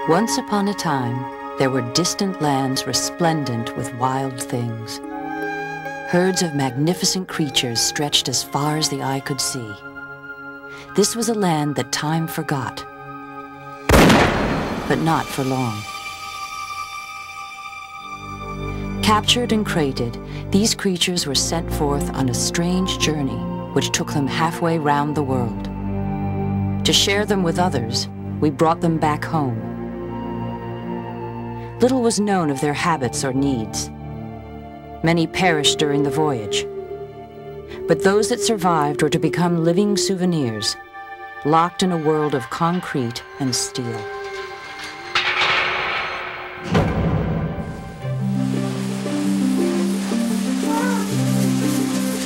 Once upon a time, there were distant lands resplendent with wild things. Herds of magnificent creatures stretched as far as the eye could see. This was a land that time forgot, but not for long. Captured and crated, these creatures were sent forth on a strange journey which took them halfway round the world. To share them with others, we brought them back home. Little was known of their habits or needs. Many perished during the voyage. But those that survived were to become living souvenirs, locked in a world of concrete and steel.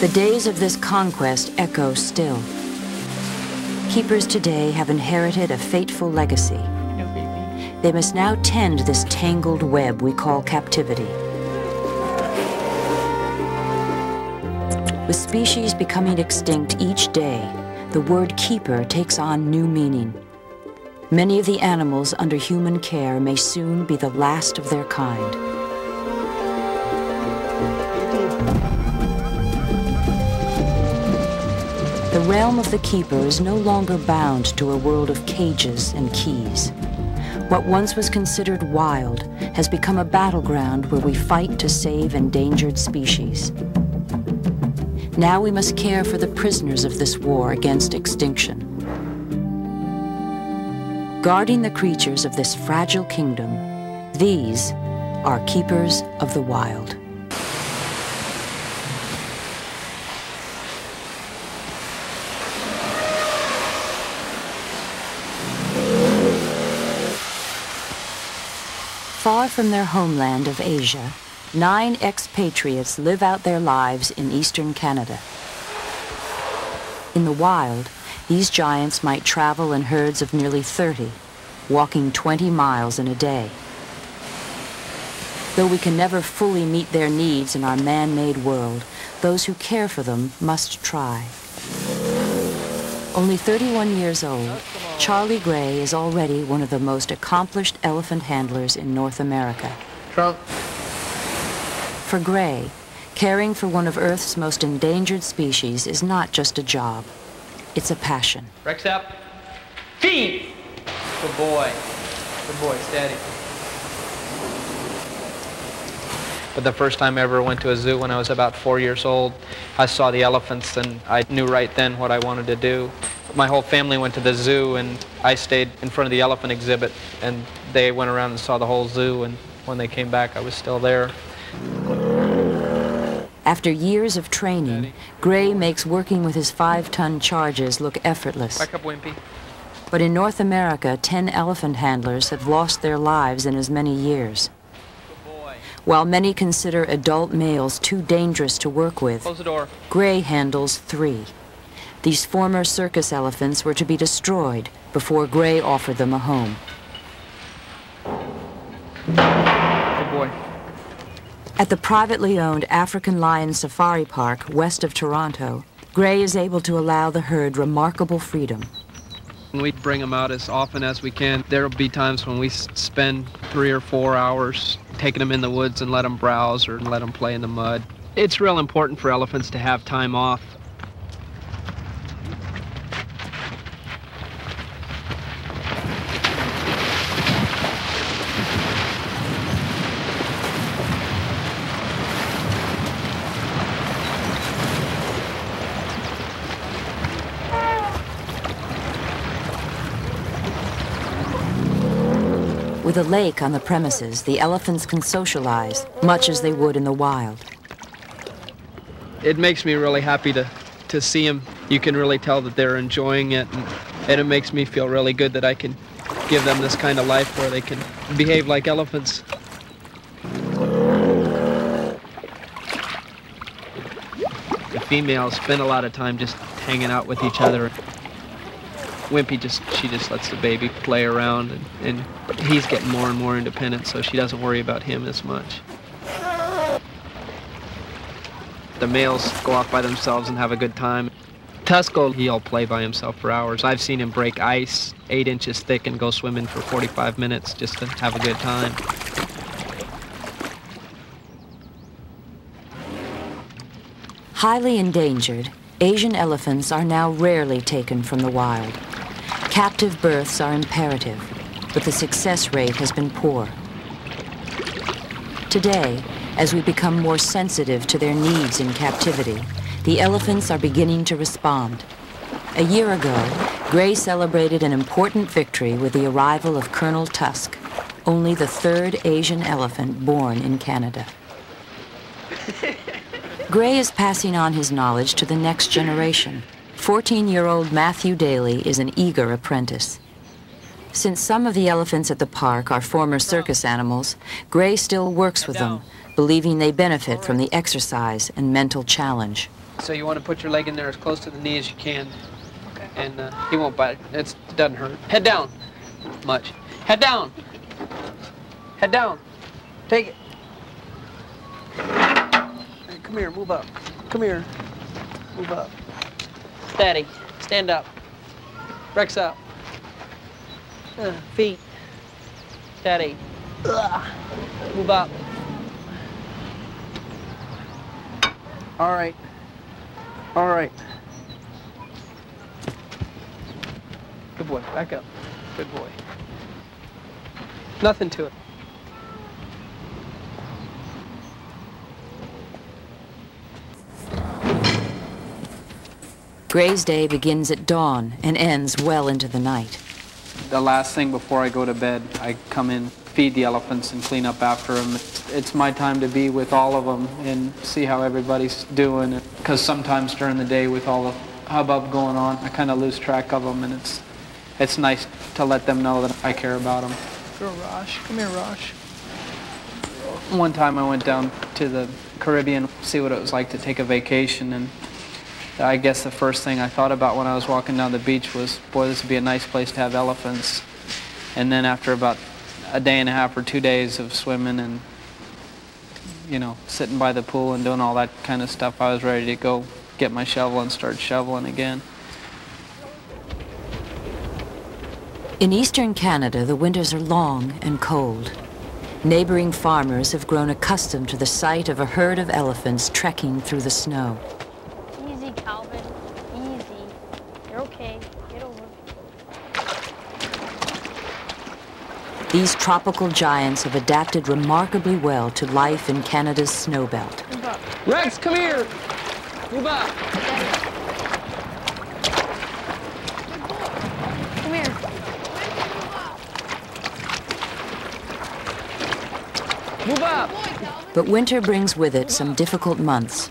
The days of this conquest echo still. Keepers today have inherited a fateful legacy. They must now tend this tangled web we call captivity. With species becoming extinct each day, the word keeper takes on new meaning. Many of the animals under human care may soon be the last of their kind. The realm of the keeper is no longer bound to a world of cages and keys. What once was considered wild has become a battleground where we fight to save endangered species. Now we must care for the prisoners of this war against extinction. Guarding the creatures of this fragile kingdom, these are keepers of the wild. Far from their homeland of Asia, 9 expatriates live out their lives in eastern Canada. In the wild, these giants might travel in herds of nearly 30, walking 20 miles in a day. Though we can never fully meet their needs in our man-made world, those who care for them must try. Only 31 years old, Charlie Gray is already one of the most accomplished elephant handlers in North America. Trunk. For Gray, caring for one of Earth's most endangered species is not just a job. It's a passion. Rex up. Feed! Good boy. Good boy, steady. But the first time I ever went to a zoo when I was about 4 years old, I saw the elephants and I knew right then what I wanted to do. My whole family went to the zoo and I stayed in front of the elephant exhibit and they went around and saw the whole zoo, and when they came back I was still there. After years of training, Gray makes working with his 5-ton charges look effortless. Back up, Wimpy. But in North America, 10 elephant handlers have lost their lives in as many years. While many consider adult males too dangerous to work with, Close the door. Gray handles 3. These former circus elephants were to be destroyed before Gray offered them a home. Good boy. At the privately owned African Lion Safari Park west of Toronto, Gray is able to allow the herd remarkable freedom. We bring them out as often as we can. There will be times when we spend 3 or 4 hours taking them in the woods and let them browse or let them play in the mud. It's real important for elephants to have time off. With a lake on the premises, the elephants can socialize, much as they would in the wild. It makes me really happy to see them. You can really tell that they're enjoying it, and it makes me feel really good that I can give them this kind of life where they can behave like elephants. The females spend a lot of time just hanging out with each other. Wimpy she just lets the baby play around, and he's getting more and more independent, so she doesn't worry about him as much. The males go off by themselves and have a good time. Tusco, he'll play by himself for hours. I've seen him break ice 8 inches thick and go swimming for 45 minutes just to have a good time. Highly endangered, Asian elephants are now rarely taken from the wild. Captive births are imperative, but the success rate has been poor. Today, as we become more sensitive to their needs in captivity, the elephants are beginning to respond. A year ago, Gray celebrated an important victory with the arrival of Colonel Tusk, only the 3rd Asian elephant born in Canada. Gray is passing on his knowledge to the next generation. 14-year-old Matthew Daly is an eager apprentice. Since some of the elephants at the park are former circus animals, Gray still works with them, believing they benefit from the exercise and mental challenge. So you want to put your leg in there as close to the knee as you can. Okay. And he won't bite. It doesn't hurt. Head down. Much. Head down. Head down. Take it. Hey, come here. Move up. Come here. Move up. Steady. Stand up. Rex up. Feet. Steady. Move up. All right. All right. Good boy. Back up. Good boy. Nothing to it. Gray's day begins at dawn and ends well into the night. The last thing before I go to bed, I come in, feed the elephants and clean up after them. It's my time to be with all of them and see how everybody's doing. Because sometimes during the day with all the hubbub going on, I kind of lose track of them, and it's nice to let them know that I care about them. Girl, Rosh. Come here, Rosh. One time I went down to the Caribbean, see what it was like to take a vacation, and I guess the first thing I thought about when I was walking down the beach was, boy, this would be a nice place to have elephants. And then after about a day and a half or 2 days of swimming and, you know, sitting by the pool and doing all that kind of stuff, I was ready to go get my shovel and start shoveling again. In eastern Canada, the winters are long and cold. Neighboring farmers have grown accustomed to the sight of a herd of elephants trekking through the snow. Easy, Calvin. Easy. You're okay. Get over it. These tropical giants have adapted remarkably well to life in Canada's snowbelt. Rex, come here. Move up. Come here. Move up. But winter brings with it some difficult months.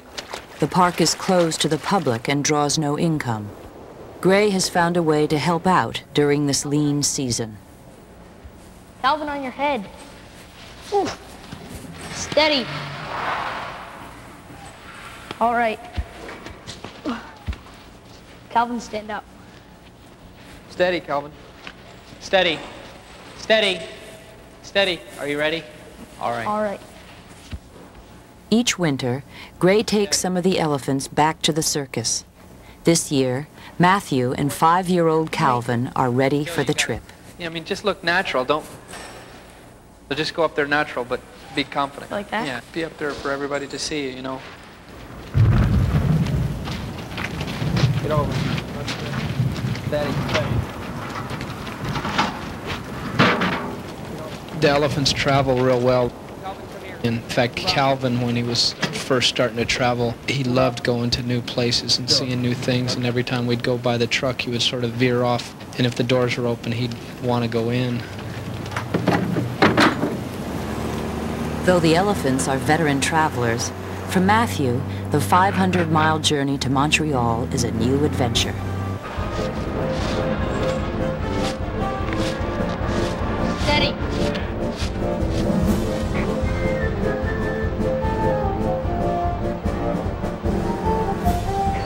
The park is closed to the public and draws no income. Gray has found a way to help out during this lean season. Calvin, on your head. Ooh. Steady. All right. Calvin, stand up. Steady, Calvin. Steady. Steady. Steady. Are you ready? All right. All right. Each winter, Gray takes some of the elephants back to the circus. This year, Matthew and 5-year-old Calvin are ready for the trip. Yeah, I mean, just look natural. Don't. So just go up there natural, but be confident. Like that? Yeah, be up there for everybody to see, you know. Get over. Steady, steady. The elephants travel real well. In fact, Calvin, when he was first starting to travel, he loved going to new places and seeing new things, and every time we'd go by the truck, he would sort of veer off, and if the doors were open, he'd want to go in. Though the elephants are veteran travelers, for Matthew, the 500-mile journey to Montreal is a new adventure. Steady.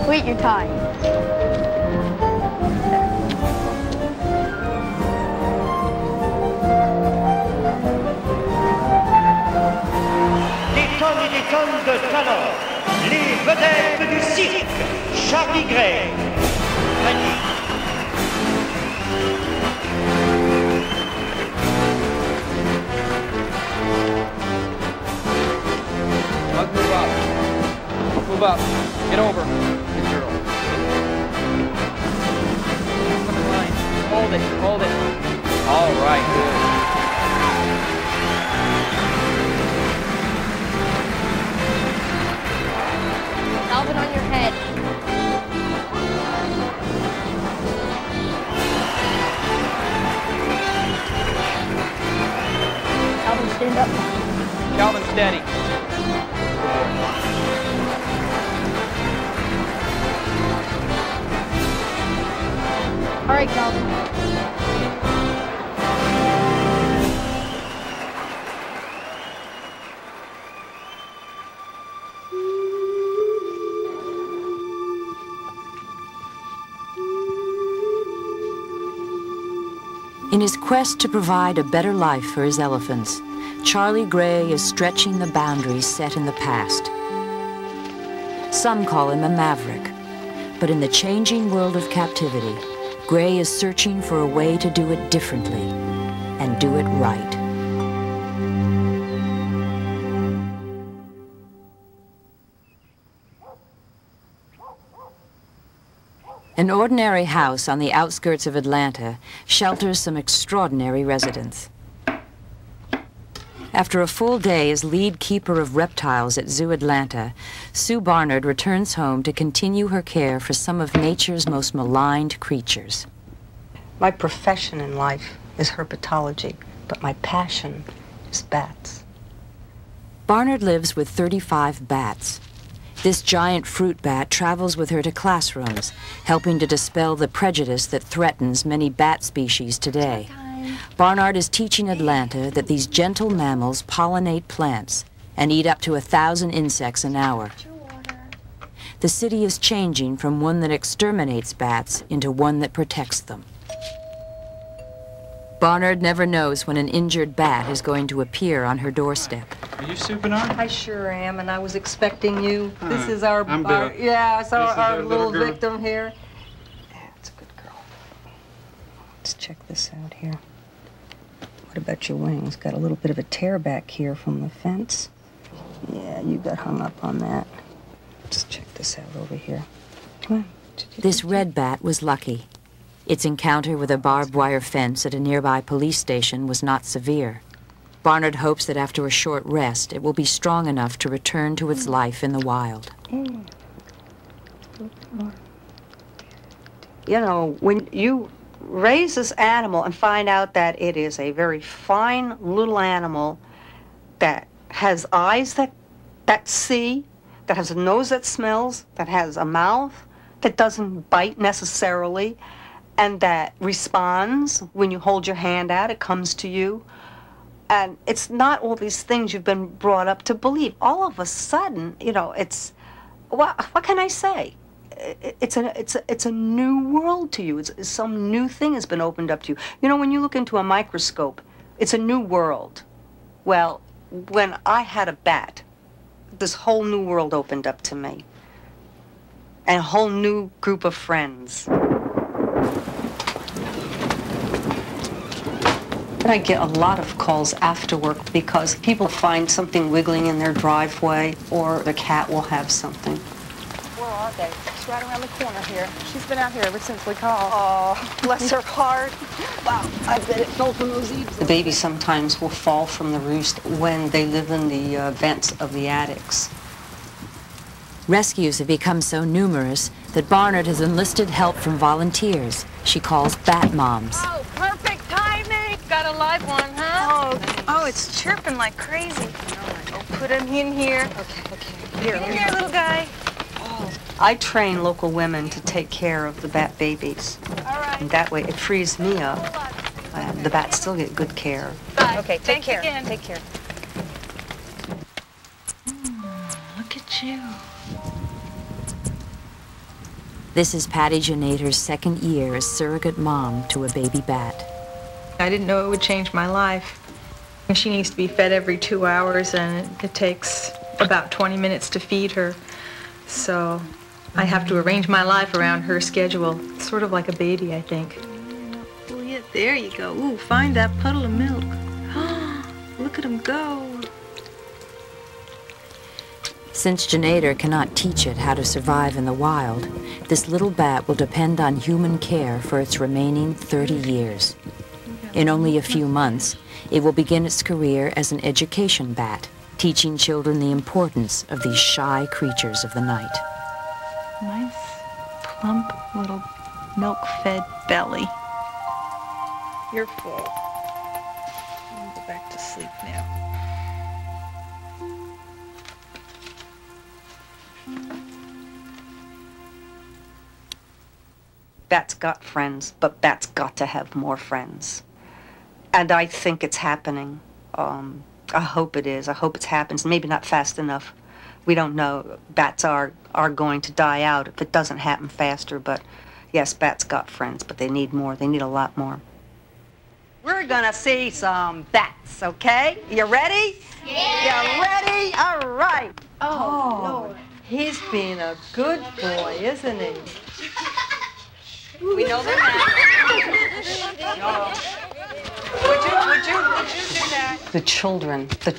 Wait, you're tied. Des tonnes et des tonnes de talents, les vedettes du cirque, Charlie Gray, it, hold it. All right, good. Calvin, on your head. Calvin, stand up. Calvin, steady. All right, Calvin. In his quest to provide a better life for his elephants, Charlie Gray is stretching the boundaries set in the past. Some call him a maverick, but in the changing world of captivity, Gray is searching for a way to do it differently and do it right. An ordinary house on the outskirts of Atlanta shelters some extraordinary residents. After a full day as lead keeper of reptiles at Zoo Atlanta, Sue Barnard returns home to continue her care for some of nature's most maligned creatures. My profession in life is herpetology, but my passion is bats. Barnard lives with 35 bats. This giant fruit bat travels with her to classrooms, helping to dispel the prejudice that threatens many bat species today. Barnard is teaching Atlanta that these gentle mammals pollinate plants and eat up to 1,000 insects an hour. The city is changing from one that exterminates bats into one that protects them. Barnard never knows when an injured bat is going to appear on her doorstep. Are you Sue Bernard? I sure am, and I was expecting you. Hi, This is our I'm Bill. yeah, it's our This is little girl. victim here. Yeah, it's a good girl. Let's check this out here. What about your wings? Got a little bit of a tear back here from the fence. Yeah, you got hung up on that. Let's check this out over here. Come on. This red bat was lucky. Its encounter with a barbed wire fence at a nearby police station was not severe. Barnard hopes that after a short rest, it will be strong enough to return to its life in the wild. You know, when you raise this animal and find out that it is a very fine little animal that has eyes that see, that has a nose that smells, that has a mouth that doesn't bite necessarily, and that responds when you hold your hand out, it comes to you. And it's not all these things you've been brought up to believe. All of a sudden, you know, it's, what can I say? It's a new world to you. It's some new thing has been opened up to you. You know, when you look into a microscope, it's a new world. Well, when I had a bat, this whole new world opened up to me. And a whole new group of friends. I get a lot of calls after work because people find something wiggling in their driveway or the cat will have something. Where are they? She's right around the corner here. She's been out here ever since we called. Oh, Bless her heart. wow, I bet it fell from those eaves. The baby sometimes will fall from the roost when they live in the vents of the attics. Rescues have become so numerous that Barnard has enlisted help from volunteers she calls bat moms. Oh, perfect timing. Got a live one, huh? Oh, it's chirping like crazy. Oh, put him in here. Okay. Here, in here, little guy. I train local women to take care of the bat babies. All right. And that way it frees me up. The bats still get good care. Bye. Okay, take Thanks care. again. Take care. Look at you. This is Patty Janator's second year as surrogate mom to a baby bat. I didn't know it would change my life. She needs to be fed every 2 hours, and it takes about 20 minutes to feed her. So I have to arrange my life around her schedule. It's sort of like a baby, I think. Oh, yeah, there you go. Ooh, find that puddle of milk. Look at him go. Since Janader cannot teach it how to survive in the wild, this little bat will depend on human care for its remaining 30 years. In only a few months, it will begin its career as an education bat, teaching children the importance of these shy creatures of the night. Nice, plump little milk-fed belly. You're full. I'll go back to sleep now. Bat's got friends, but Bat's got to have more friends. And I think it's happening. I hope it is. I hope it happens. Maybe not fast enough. We don't know. Bats are going to die out if it doesn't happen faster. But yes, Bat's got friends, but they need more. They need a lot more. We're gonna see some bats, okay? You ready? Yeah. You ready? All right. Oh, He's being a good boy, isn't he? we know they're not. Would you do that? The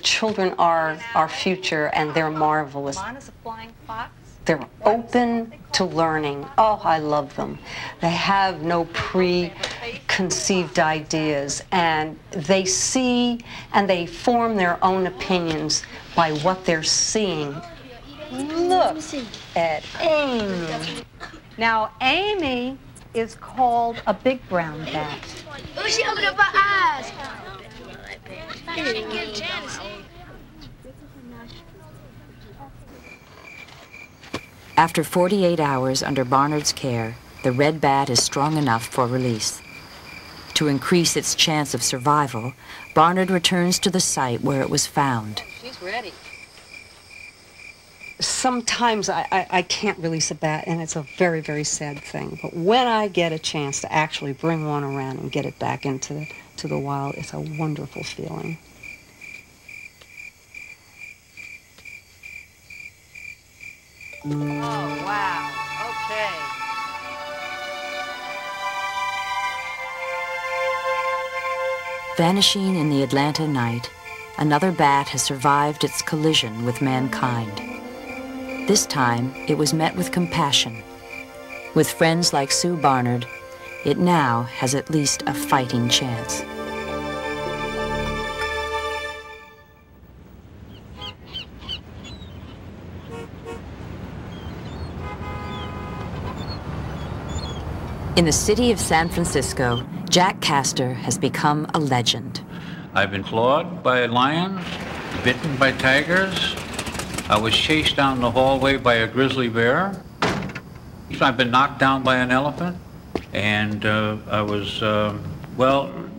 children are our future, and they're marvelous. Mine is a flying fox. They're open to learning. Oh, I love them. They have no preconceived ideas, and they see and they form their own opinions by what they're seeing. Look at Amy. Now, Amy is called a big brown bat. Oh, she opened up her eyes. After 48 hours under Barnard's care, the red bat is strong enough for release. To increase its chance of survival, Barnard returns to the site where it was found. She's ready. Sometimes I can't release a bat, and it's a very, very sad thing. But when I get a chance to actually bring one around and get it back into the wild, it's a wonderful feeling. Oh, wow. Okay. Vanishing in the Atlanta night, another bat has survived its collision with mankind. This time, it was met with compassion. With friends like Sue Barnard, it now has at least a fighting chance. In the city of San Francisco, Jack Castor has become a legend. I've been clawed by lions, bitten by tigers. I was chased down the hallway by a grizzly bear. I've been knocked down by an elephant. And I was,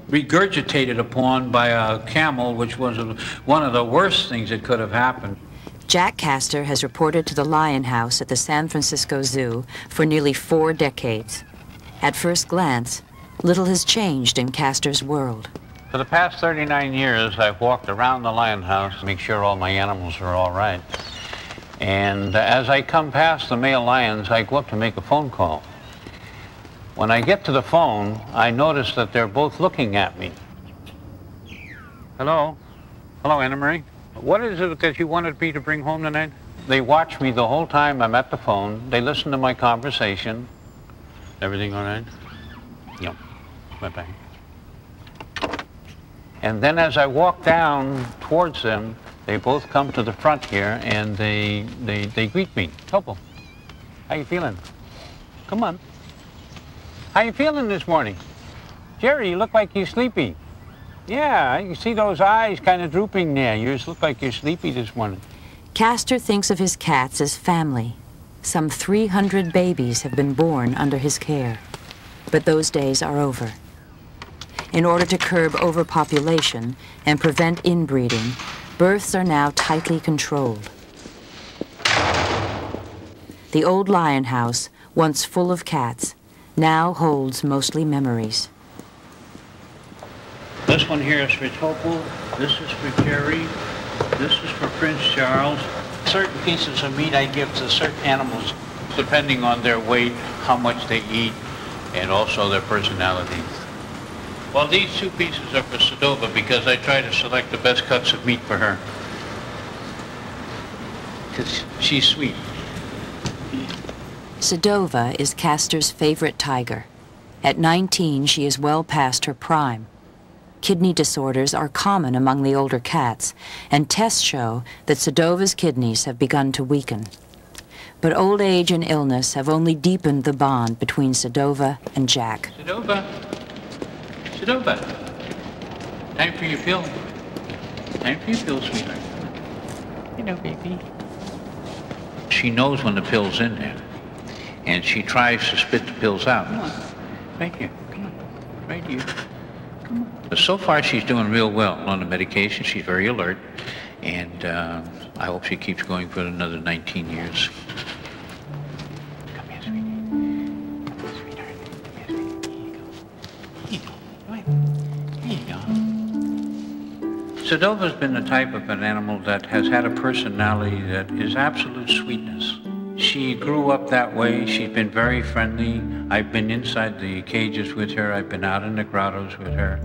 regurgitated upon by a camel, which was one of the worst things that could have happened. Jack Castor has reported to the Lion House at the San Francisco Zoo for nearly 4 decades. At first glance, little has changed in Castor's world. For the past 39 years, I've walked around the Lion House to make sure all my animals are all right. And as I come past the male lions, I go up to make a phone call. When I get to the phone, I notice that they're both looking at me. Hello? Hello, Anna Marie. What is it that you wanted me to bring home tonight? They watch me the whole time I'm at the phone. They listen to my conversation. Everything all right? Yep. Bye-bye. And then as I walk down towards them, they both come to the front here and they greet me. Topo, how you feeling? Come on. How you feeling this morning? Jerry, you look like you're sleepy. Yeah, you see those eyes kind of drooping there. You just look like you're sleepy this morning. Castor thinks of his cats as family. Some 300 babies have been born under his care. But those days are over. In order to curb overpopulation and prevent inbreeding, births are now tightly controlled. The old Lion House, once full of cats, now holds mostly memories. This one here is for Topo, this is for Jerry, this is for Prince Charles. Certain pieces of meat I give to certain animals, depending on their weight, how much they eat, and also their personalities. Well, these 2 pieces are for Sedova because I try to select the best cuts of meat for her. because she's sweet. Sedova is Castor's favorite tiger. At 19, she is well past her prime. Kidney disorders are common among the older cats, and tests show that Sedova's kidneys have begun to weaken. But old age and illness have only deepened the bond between Sedova and Jack. Sedova. Sedova. Time for your pill. Time for your pill, sweetheart. You know, baby. She knows when the pill's in there, and she tries to spit the pills out. Come on. Right here. Come on. Right here. Come on. But so far, she's doing real well on the medication. She's very alert, and I hope she keeps going for another 19 years. Come here, sweetie. Sweetheart. Here, sweetie. Here you go. Sedova's been the type of an animal that has had a personality that is absolute sweetness. She grew up that way. She's been very friendly. I've been inside the cages with her. I've been out in the grottos with her.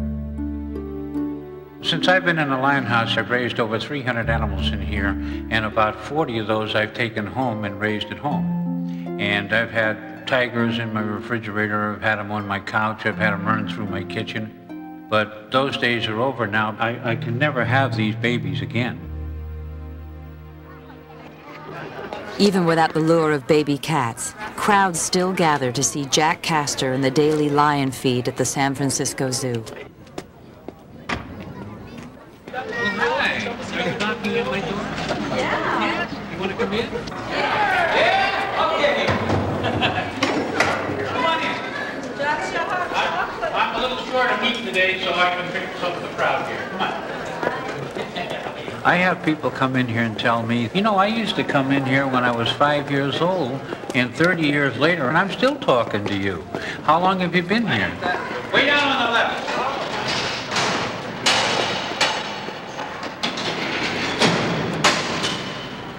Since I've been in the lion house, I've raised over 300 animals in here, and about 40 of those I've taken home and raised at home. And I've had tigers in my refrigerator. I've had them on my couch. I've had them run through my kitchen. But those days are over now. I can never have these babies again. Even without the lure of baby cats, crowds still gather to see Jack Castor in the daily lion feed at the San Francisco Zoo. Hi. Are you knocking at my door? Yeah. Yes? You want to come in? Yeah? Okay. Come on in. I'm a little short of heat today, so I can pick some of the crowd here. Come on. I have people come in here and tell me, you know, I used to come in here when I was 5 years old, and 30 years later, and I'm still talking to you. How long have you been here? Way down on the left.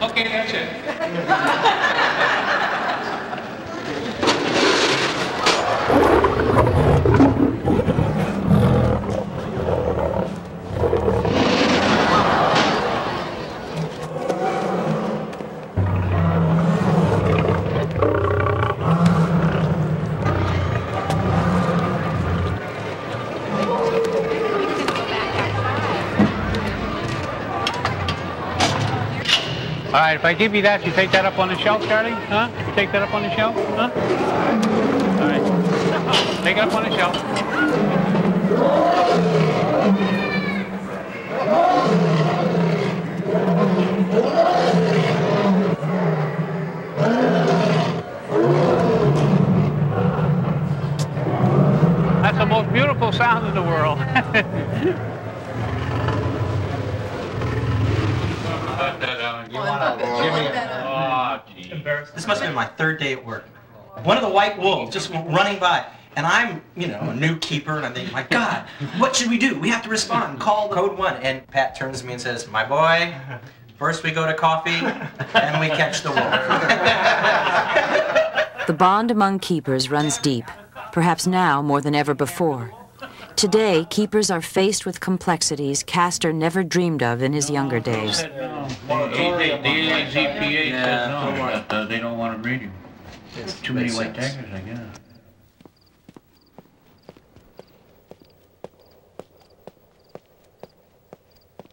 Okay, that's it. All right, if I give you that, you take that up on the shelf, Charlie? Huh? You take that up on the shelf? Huh? All right. Take it up on the shelf. That's the most beautiful sound in the world. This must have been my third day at work. One of the white wolves just went running by, and I'm, you know, a new keeper, and I'm thinking, my God, what should we do? We have to respond, call code 1. And Pat turns to me and says, my boy, first we go to coffee, then we catch the wolf. The bond among keepers runs deep, perhaps now more than ever before. Today, keepers are faced with complexities Castor never dreamed of in his younger days. The AZPA says no, but they don't want to breed him. Too many white tigers, I guess.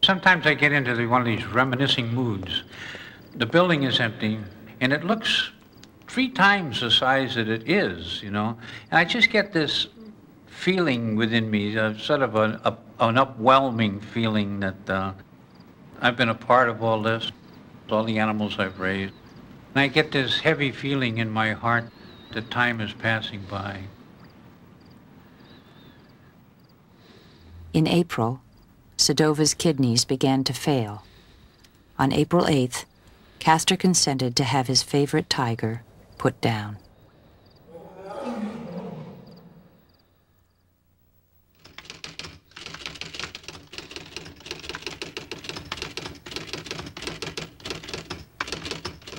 Sometimes I get into one of these reminiscing moods. The building is empty, and it looks 3 times the size that it is, you know. And I just get this feeling within me, sort of an upwhelming feeling that I've been a part of all this, all the animals I've raised. And I get this heavy feeling in my heart that time is passing by. In April, Sedova's kidneys began to fail. On April 8th, Castor consented to have his favorite tiger put down.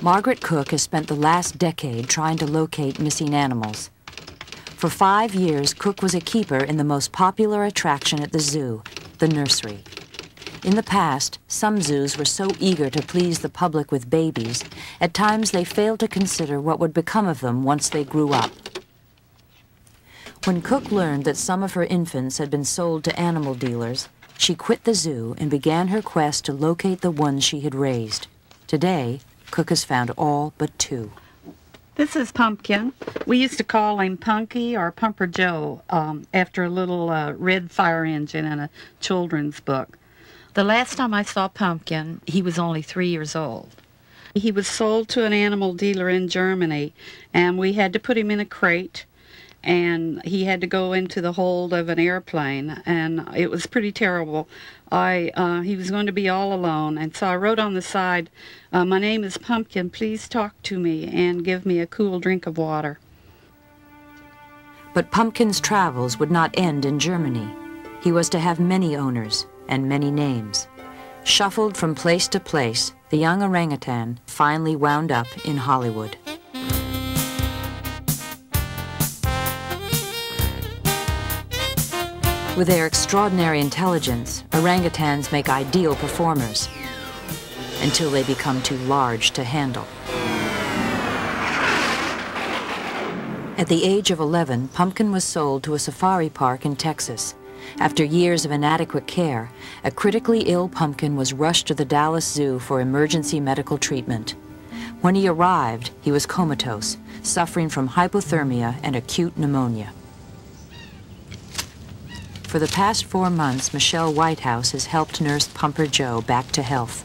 Margaret Cook has spent the last decade trying to locate missing animals. For 5 years, Cook was a keeper in the most popular attraction at the zoo, the nursery. In the past, some zoos were so eager to please the public with babies, at times they failed to consider what would become of them once they grew up. When Cook learned that some of her infants had been sold to animal dealers, she quit the zoo and began her quest to locate the ones she had raised. Today, Cook has found all but 2. This is Pumpkin. We used to call him Punky or Pumper Joe after a little red fire engine in a children's book. The last time I saw Pumpkin, he was only 3 years old. He was sold to an animal dealer in Germany, and we had to put him in a crate, and he had to go into the hold of an airplane, and it was pretty terrible. He was going to be all alone, and so I wrote on the side, "My name is Pumpkin, please talk to me and give me a cool drink of water." But Pumpkin's travels would not end in Germany. He was to have many owners and many names. Shuffled from place to place, the young orangutan finally wound up in Hollywood. With their extraordinary intelligence, orangutans make ideal performers until they become too large to handle. At the age of 11, Pumpkin was sold to a safari park in Texas. After years of inadequate care, a critically ill Pumpkin was rushed to the Dallas Zoo for emergency medical treatment. When he arrived, he was comatose, suffering from hypothermia and acute pneumonia. For the past 4 months, Michelle Whitehouse has helped nurse Pumper Joe back to health.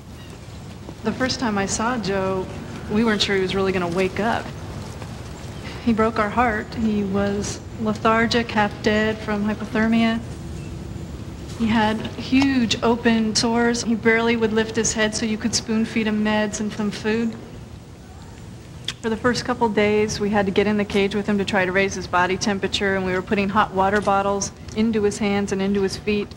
The first time I saw Joe, we weren't sure he was really going to wake up. He broke our heart. He was lethargic, half dead from hypothermia. He had huge open sores. He barely would lift his head so you could spoon feed him meds and some food. For the first couple days, we had to get in the cage with him to try to raise his body temperature, and we were putting hot water bottles into his hands and into his feet.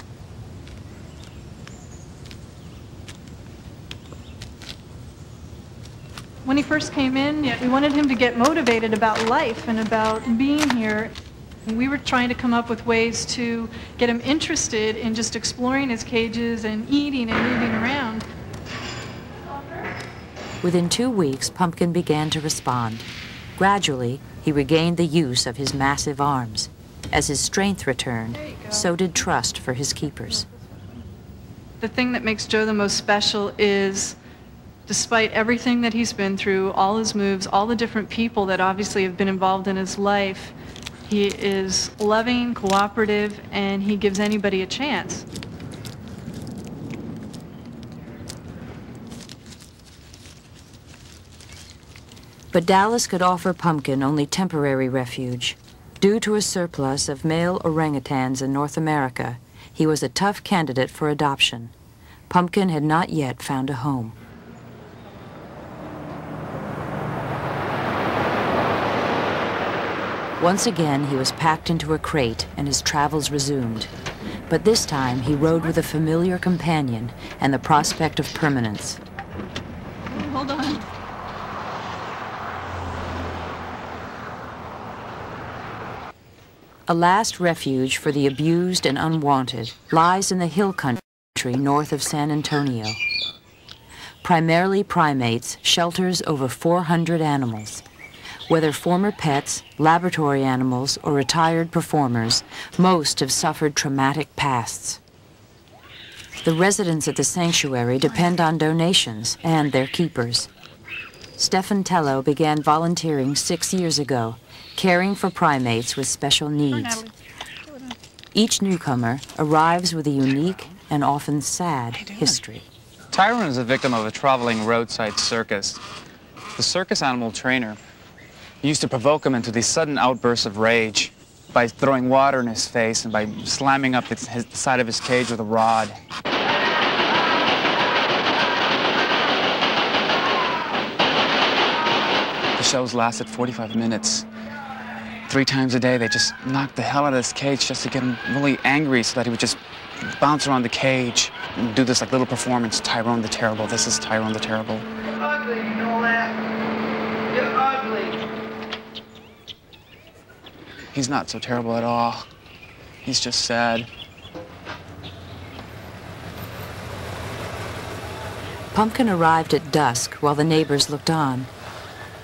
When he first came in, we wanted him to get motivated about life and about being here. We were trying to come up with ways to get him interested in just exploring his cages and eating and moving around. Within 2 weeks, Pumpkin began to respond. Gradually, he regained the use of his massive arms. As his strength returned, so did trust for his keepers. The thing that makes Joe the most special is, despite everything that he's been through, all his moves, all the different people that obviously have been involved in his life, he is loving, cooperative, and he gives anybody a chance. But Dallas could offer Pumpkin only temporary refuge. Due to a surplus of male orangutans in North America, he was a tough candidate for adoption. Pumpkin had not yet found a home. Once again, he was packed into a crate and his travels resumed. But this time, he rode with a familiar companion and the prospect of permanence. Hold on. A last refuge for the abused and unwanted lies in the hill country north of San Antonio. Primarily primates, shelters over 400 animals. Whether former pets, laboratory animals, or retired performers, most have suffered traumatic pasts. The residents at the sanctuary depend on donations and their keepers. Stefan Tello began volunteering 6 years ago, caring for primates with special needs. Each newcomer arrives with a unique and often sad history. Tyrone is a victim of a traveling roadside circus. The circus animal trainer used to provoke him into these sudden outbursts of rage by throwing water in his face and by slamming up the side of his cage with a rod. The shows lasted 45 minutes. 3 times a day, they just knocked the hell out of this cage just to get him really angry so that he would just bounce around the cage and do this like little performance. Tyrone the Terrible. This is Tyrone the Terrible. You're ugly, you know that? You're ugly. He's not so terrible at all. He's just sad. Pumpkin arrived at dusk while the neighbors looked on.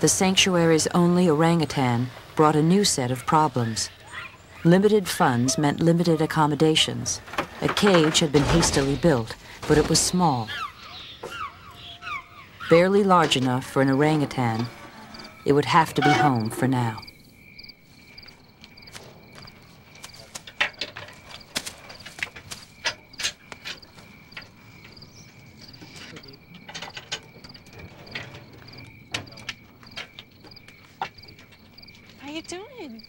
The sanctuary's only orangutan brought a new set of problems. Limited funds meant limited accommodations. A cage had been hastily built, but it was small. Barely large enough for an orangutan, it would have to be home for now. How you doing?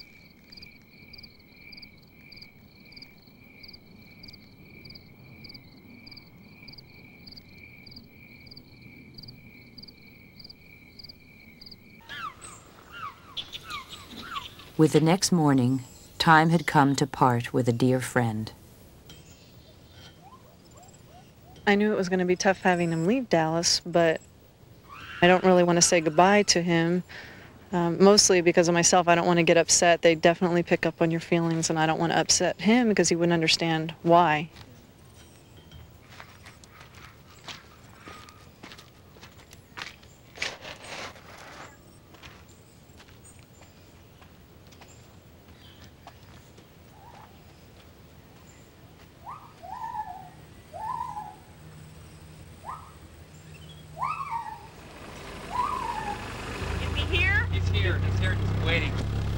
With the next morning, time had come to part with a dear friend. I knew it was going to be tough having him leave Dallas, but I don't really want to say goodbye to him. Mostly because of myself. I don't want to get upset. They definitely pick up on your feelings, and I don't want to upset him because he wouldn't understand why.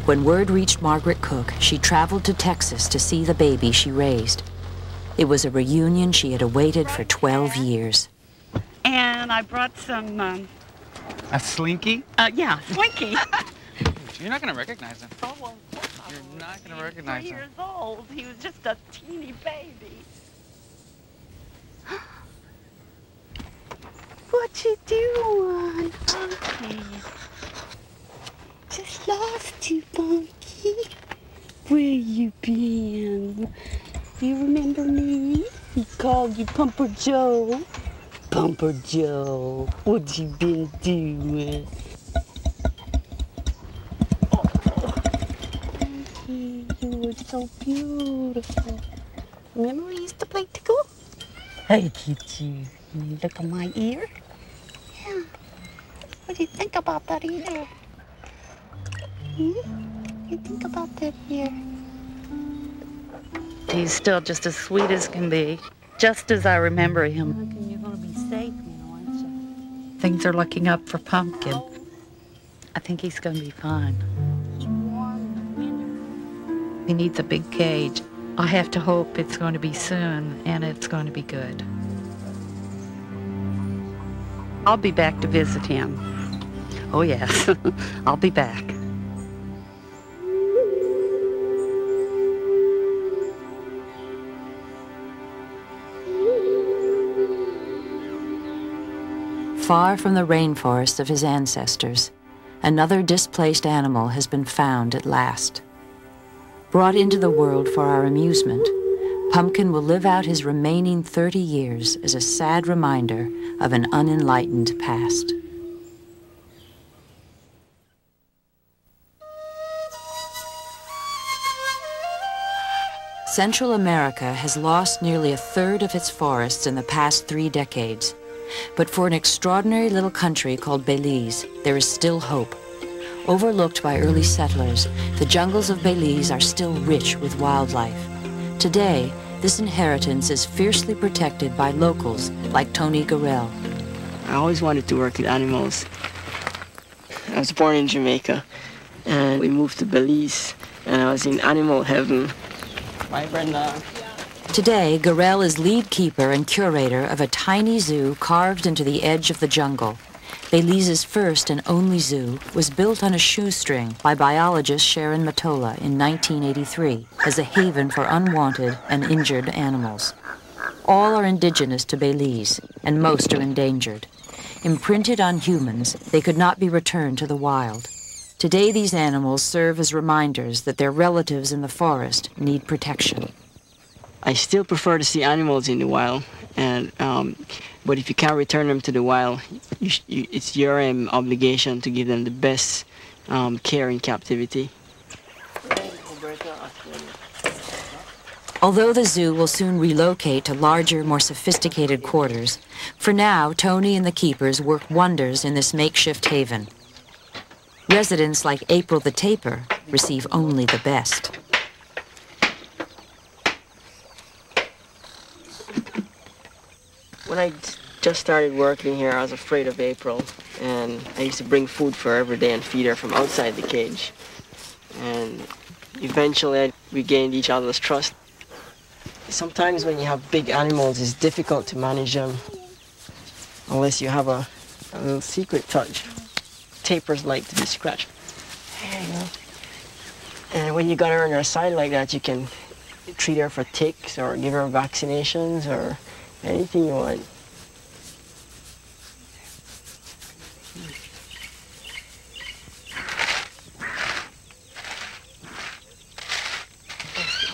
When word reached Margaret Cook, she traveled to Texas to see the baby she raised. It was a reunion she had awaited for 12 years. And I brought some, A slinky? Yeah, Slinky. You're not going to recognize him. Oh, well, You're not going to recognize him. 3 years old. He was just a teeny baby. What you doing, Punky? Just lost you, Punky. Where you been? You remember me? He called you Pumper Joe. Pumper Joe, what you been doing? Oh, Punky, you were so beautiful. Remember we used to play tickle? Hey, kitty, you look at my ear? Yeah. What do you think about that ear? You think about that ear? He's still just as sweet as can be, just as I remember him. You're gonna be safe now, aren't you? Things are looking up for Pumpkin. I think he's gonna be fine. Keep warm in the winter. He needs a big cage. I have to hope it's going to be soon, and it's going to be good. I'll be back to visit him. Oh, yes. I'll be back. Far from the rainforest of his ancestors, another displaced animal has been found at last. Brought into the world for our amusement, Pumpkin will live out his remaining 30 years as a sad reminder of an unenlightened past. Central America has lost nearly a third of its forests in the past 3 decades. But for an extraordinary little country called Belize, there is still hope. Overlooked by early settlers, the jungles of Belize are still rich with wildlife. Today, this inheritance is fiercely protected by locals like Tony Garrell. I always wanted to work with animals. I was born in Jamaica, and we moved to Belize, and I was in animal heaven. Bye, Brenda. Today, Garrell is lead keeper and curator of a tiny zoo carved into the edge of the jungle. Belize's first and only zoo was built on a shoestring by biologist Sharon Matola in 1983 as a haven for unwanted and injured animals. All are indigenous to Belize, and most are endangered. Imprinted on humans, they could not be returned to the wild. Today, these animals serve as reminders that their relatives in the forest need protection. I still prefer to see animals in the wild, but if you can't return them to the wild, it's your obligation to give them the best care in captivity. Although the zoo will soon relocate to larger, more sophisticated quarters, for now, Tony and the keepers work wonders in this makeshift haven. Residents like April the tapir receive only the best. When I just started working here, I was afraid of April, and I used to bring food for her every day and feed her from outside the cage. And eventually, we gained each other's trust. Sometimes when you have big animals, it's difficult to manage them unless you have a little secret touch. Tapirs like to be scratched. There you go. And when you got her on her side like that, you can treat her for ticks or give her vaccinations or anything you want.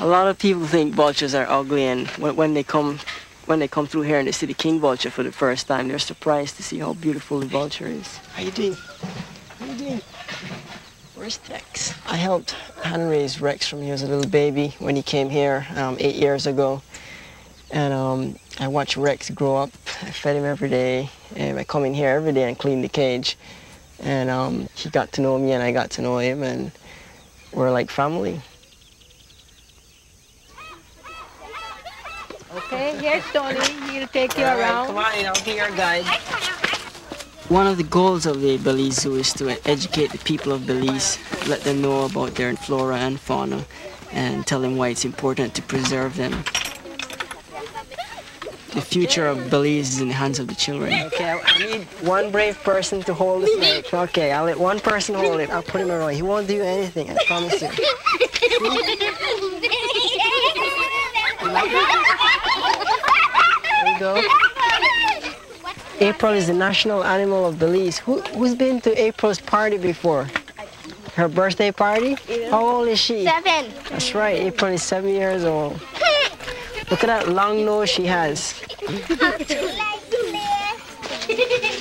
A lot of people think vultures are ugly, and when they come through here and they see the king vulture for the first time, they're surprised to see how beautiful the vulture is. How you doing? How you doing? Where's Tex? I helped hand raise Rex from he was a little baby when he came here 8 years ago, and I watched Rex grow up. I fed him every day, and I come in here every day and clean the cage, and he got to know me and I got to know him, and we're like family. Okay, here's Tony. He'll take you around. Come on, I'll be your guide. One of the goals of the Belize Zoo is to educate the people of Belize, let them know about their flora and fauna, and tell them why it's important to preserve them. The future of Belize is in the hands of the children. Okay, I need one brave person to hold the snake. Okay, I'll let one person hold it. I'll put him around. He won't do anything, I promise you. There you go. April is the national animal of Belize. Who's been to April's party before? Her birthday party? How old is she? 7. That's right, April is 7 years old. Look at that long nose she has.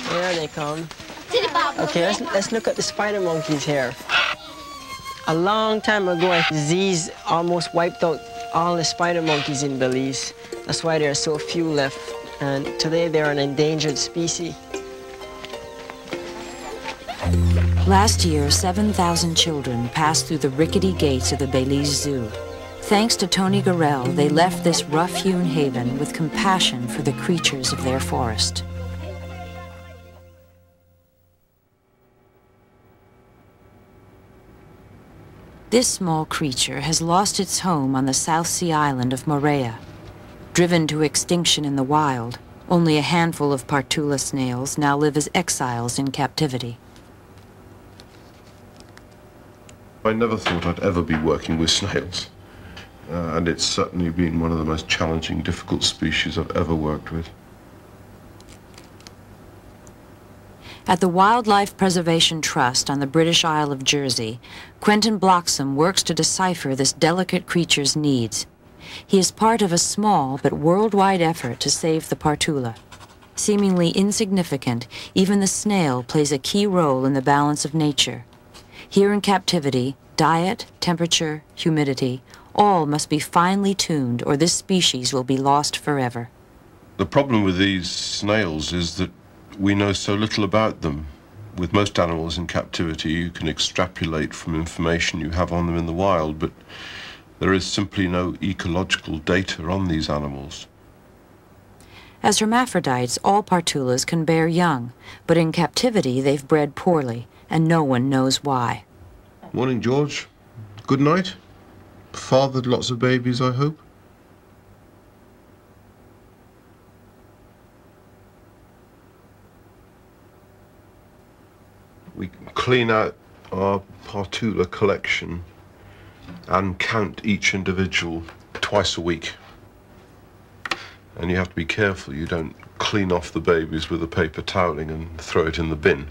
There they come. Okay, let's look at the spider monkeys here. A long time ago, a disease almost wiped out all the spider monkeys in Belize. That's why there are so few left. And today they're an endangered species. Last year, 7,000 children passed through the rickety gates of the Belize Zoo. Thanks to Tony Gorell, they left this rough-hewn haven with compassion for the creatures of their forest. This small creature has lost its home on the South Sea island of Moorea. Driven to extinction in the wild, only a handful of Partula snails now live as exiles in captivity. I never thought I'd ever be working with snails. And it's certainly been one of the most challenging, difficult species I've ever worked with. At the Wildlife Preservation Trust on the British Isle of Jersey, Quentin Bloxham works to decipher this delicate creature's needs. He is part of a small but worldwide effort to save the Partula. Seemingly insignificant, even the snail plays a key role in the balance of nature. Here in captivity, diet, temperature, humidity, all must be finely tuned or this species will be lost forever. The problem with these snails is that we know so little about them. With most animals in captivity, you can extrapolate from information you have on them in the wild, but there is simply no ecological data on these animals. As hermaphrodites, all Partulas can bear young, but in captivity they've bred poorly, and no one knows why. Morning, George. Good night. Fathered lots of babies, I hope. We clean out our Partula collection and count each individual twice a week. And you have to be careful you don't clean off the babies with a paper toweling and throw it in the bin.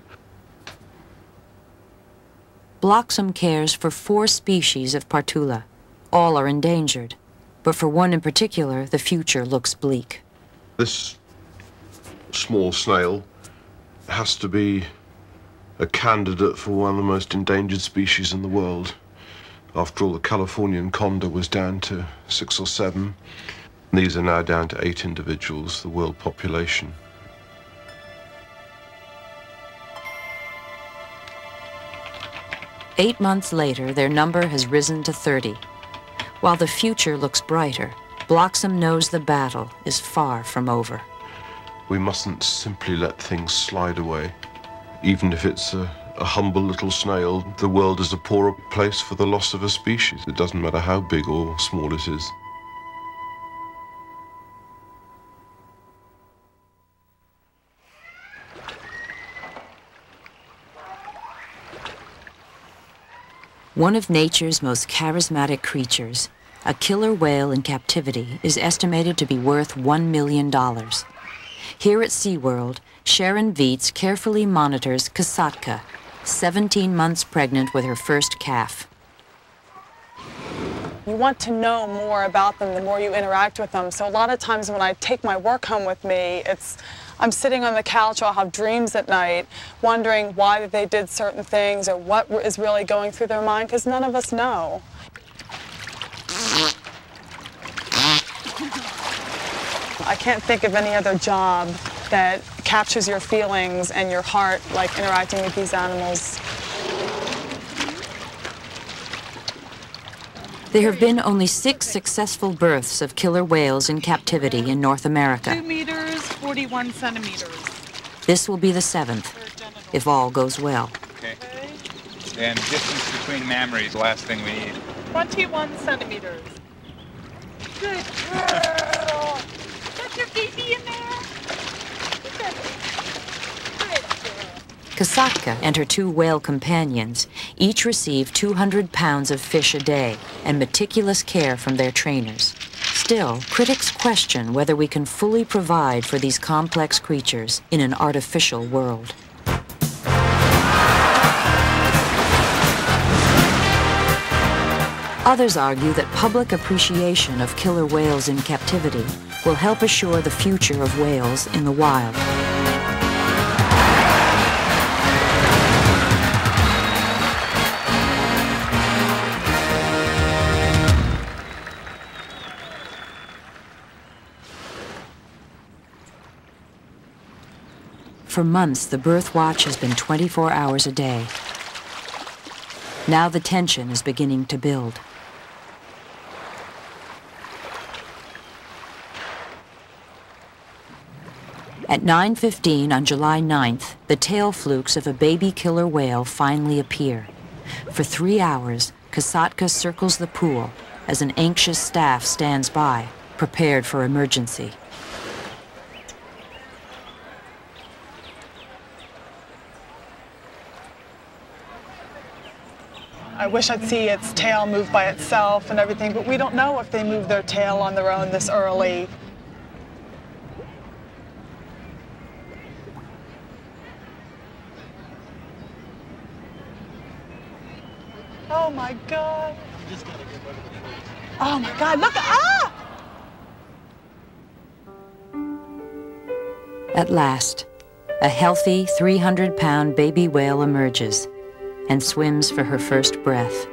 Bloxham cares for 4 species of Partula. All are endangered, but for one in particular, the future looks bleak. This small snail has to be a candidate for one of the most endangered species in the world. After all, the Californian condor was down to 6 or 7. These are now down to 8 individuals, the world population. Eight months later, their number has risen to 30. While the future looks brighter, Bloxham knows the battle is far from over. We mustn't simply let things slide away. Even if it's a humble little snail, the world is a poorer place for the loss of a species. It doesn't matter how big or small it is. One of nature's most charismatic creatures, a killer whale in captivity, is estimated to be worth $1 million. Here at SeaWorld, Sharon Viets carefully monitors Kasatka, 17 months pregnant with her first calf. You want to know more about them the more you interact with them. So a lot of times when I take my work home with me, I'm sitting on the couch, or I'll have dreams at night, wondering why they did certain things or what is really going through their mind, because none of us know. I can't think of any other job that captures your feelings and your heart like interacting with these animals. There have been only 6 successful births of killer whales in captivity in North America. 2 meters, 41 centimeters. This will be the 7th, if all goes well. Okay. And distance between mammaries, the last thing we need. 21 centimeters. Good girl. Got your baby in there? Good girl. Kasatka and her 2 whale companions each receive 200 pounds of fish a day and meticulous care from their trainers. Still, critics question whether we can fully provide for these complex creatures in an artificial world. Others argue that public appreciation of killer whales in captivity will help assure the future of whales in the wild. For months, the birth watch has been 24 hours a day. Now the tension is beginning to build. At 9:15 on July 9th, the tail flukes of a baby killer whale finally appear. For 3 hours, Kasatka circles the pool as an anxious staff stands by, prepared for emergency. I wish I'd see its tail move by itself and everything, but we don't know if they move their tail on their own this early. Oh my God. Oh my God, look, ah! At last, a healthy 300-pound baby whale emerges and swims for her first breath.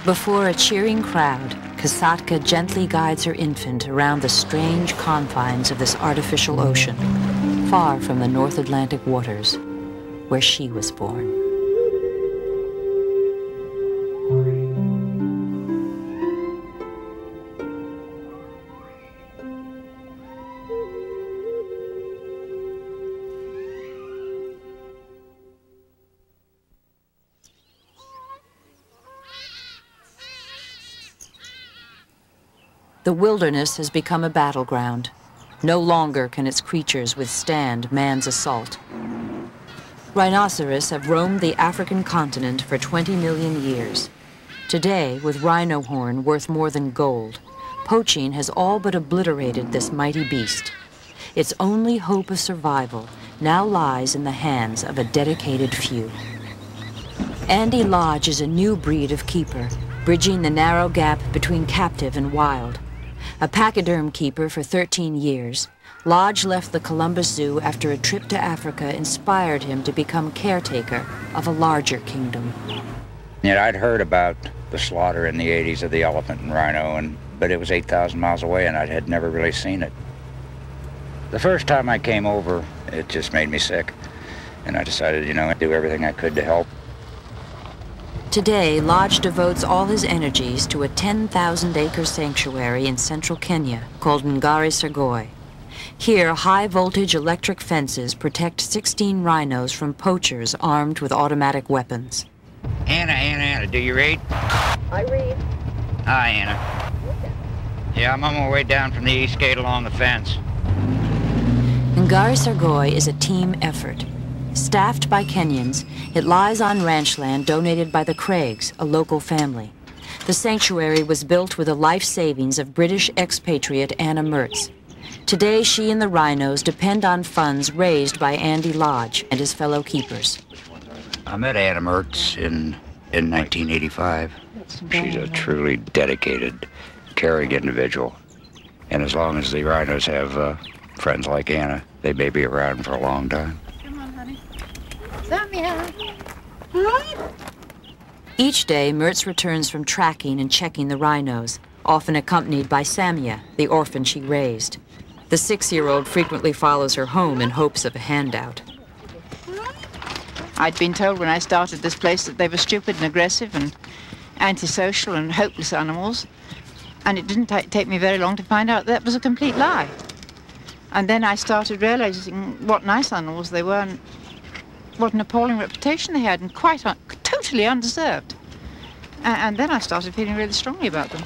Before a cheering crowd, Kasatka gently guides her infant around the strange confines of this artificial ocean, far from the North Atlantic waters, where she was born. The wilderness has become a battleground. No longer can its creatures withstand man's assault. Rhinoceros have roamed the African continent for 20 million years. Today, with rhino horn worth more than gold, poaching has all but obliterated this mighty beast. its only hope of survival now lies in the hands of a dedicated few. Andy Lodge is a new breed of keeper, bridging the narrow gap between captive and wild. A pachyderm keeper for 13 years, Lodge left the Columbus Zoo after a trip to Africa inspired him to become caretaker of a larger kingdom. Yeah, I'd heard about the slaughter in the 80s of the elephant and rhino, but it was 8,000 miles away and I had never really seen it. The first time I came over, it just made me sick. And I decided, you know, do everything I could to help. Today, Lodge devotes all his energies to a 10,000-acre sanctuary in central Kenya called Ngari Sergoi. Here, high-voltage electric fences protect 16 rhinos from poachers armed with automatic weapons. Anna, do you read? I read. Hi, Anna. Yeah, I'm on my way down from the east gate along the fence. Ngari Sergoi is a team effort. Staffed by Kenyans, it lies on ranch land donated by the Craigs, a local family. The sanctuary was built with the life savings of British expatriate Anna Mertz. Today, she and the rhinos depend on funds raised by Andy Lodge and his fellow keepers. I met Anna Mertz in 1985. She's a truly dedicated, caring individual. And as long as the rhinos have friends like Anna, they may be around for a long time. Each day, Mertz returns from tracking and checking the rhinos, often accompanied by Samia, the orphan she raised. The 6-year-old frequently follows her home in hopes of a handout. I'd been told when I started this place that they were stupid and aggressive and antisocial and hopeless animals. And it didn't take me very long to find out that was a complete lie. And then I started realizing what nice animals they were and what an appalling reputation they had, and totally undeserved. And then I started feeling really strongly about them.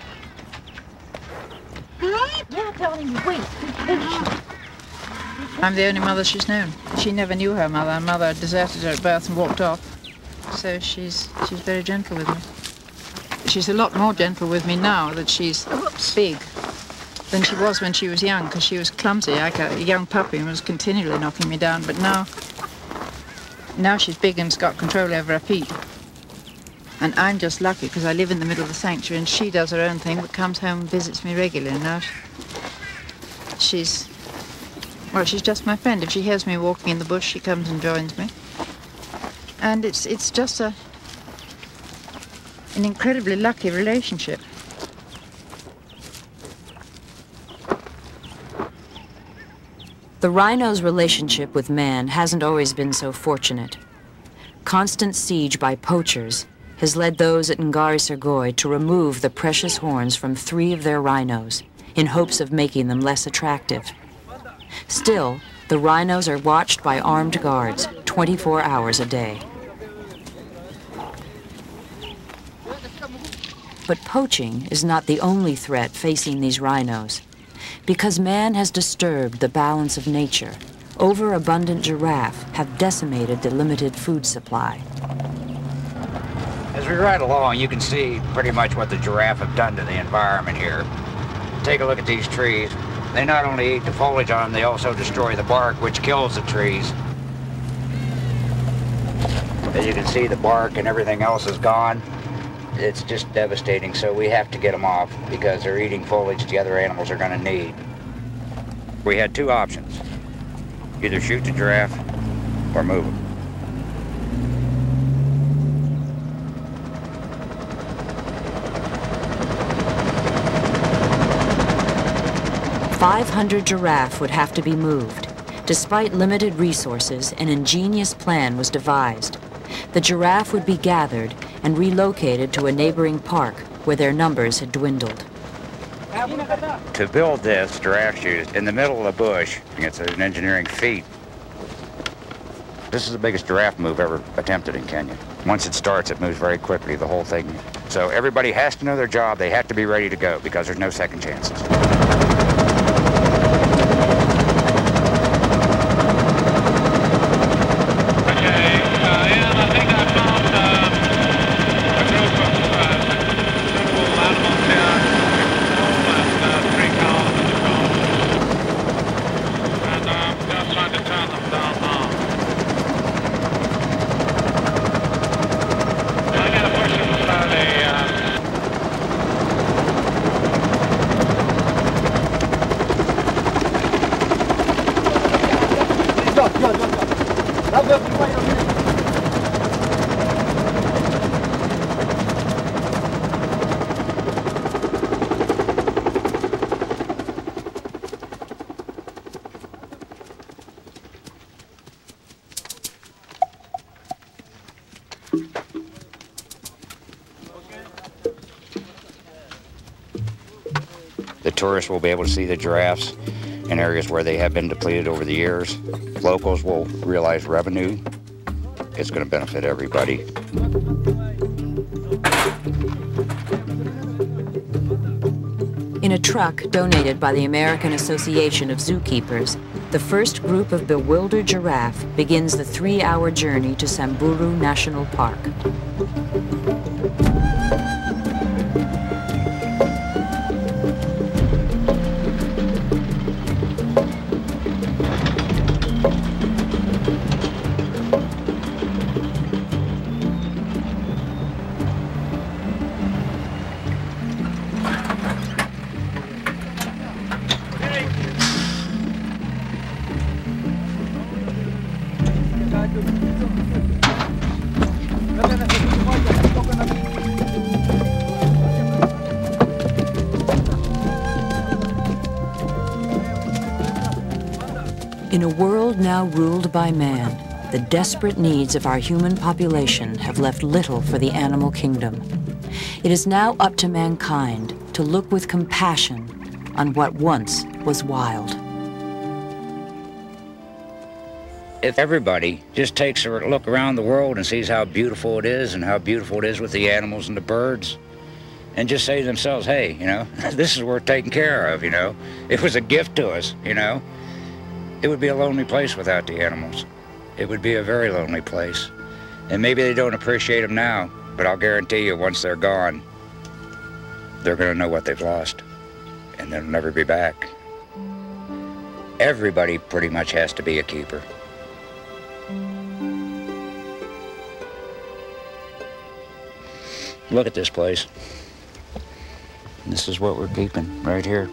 I'm the only mother she's known. She never knew her mother. Her mother deserted her at birth and walked off. So she's very gentle with me. She's a lot more gentle with me now that she's big than she was when she was young, because she was clumsy, like a young puppy, and was continually knocking me down. But now she's big and's got control over her feet. And I'm just lucky because I live in the middle of the sanctuary and she does her own thing but comes home and visits me regularly. Now she's just my friend. If she hears me walking in the bush, she comes and joins me. And it's just an incredibly lucky relationship. The rhino's relationship with man hasn't always been so fortunate. Constant siege by poachers has led those at Ngari Sergoi to remove the precious horns from 3 of their rhinos in hopes of making them less attractive. Still, the rhinos are watched by armed guards 24 hours a day. But poaching is not the only threat facing these rhinos. Because man has disturbed the balance of nature, overabundant giraffe have decimated the limited food supply. As we ride along, you can see pretty much what the giraffe have done to the environment here. Take a look at these trees. They not only eat the foliage on them, they also destroy the bark, which kills the trees. As you can see, the bark and everything else is gone. It's just devastating, so we have to get them off because they're eating foliage the other animals are going to need. We had 2 options. Either shoot the giraffe or move them. "500 giraffe would have to be moved. Despite limited resources, an ingenious plan was devised. The giraffe would be gathered and relocated to a neighboring park where their numbers had dwindled. To build this giraffe chute in the middle of the bush, it's an engineering feat. This is the biggest giraffe move ever attempted in Kenya. Once it starts, it moves very quickly, the whole thing. So everybody has to know their job. They have to be ready to go because there's no second chances. The tourists will be able to see the giraffes in areas where they have been depleted over the years. Locals will realize revenue. It's going to benefit everybody. In a truck donated by the American Association of Zookeepers, the first group of bewildered giraffe begins the 3-hour journey to Samburu National Park. In a world now ruled by man, the desperate needs of our human population have left little for the animal kingdom. It is now up to mankind to look with compassion on what once was wild. If everybody just takes a look around the world and sees how beautiful it is and how beautiful it is with the animals and the birds, and just say to themselves, hey, you know, this is worth taking care of, you know. It was a gift to us, you know. It would be a lonely place without the animals. It would be a very lonely place. And maybe they don't appreciate them now, but I'll guarantee you once they're gone, they're going to know what they've lost, and they'll never be back. Everybody pretty much has to be a keeper. Look at this place. This is what we're keeping right here.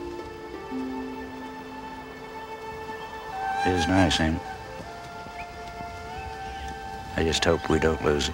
It is nice, ain't it? I just hope we don't lose it.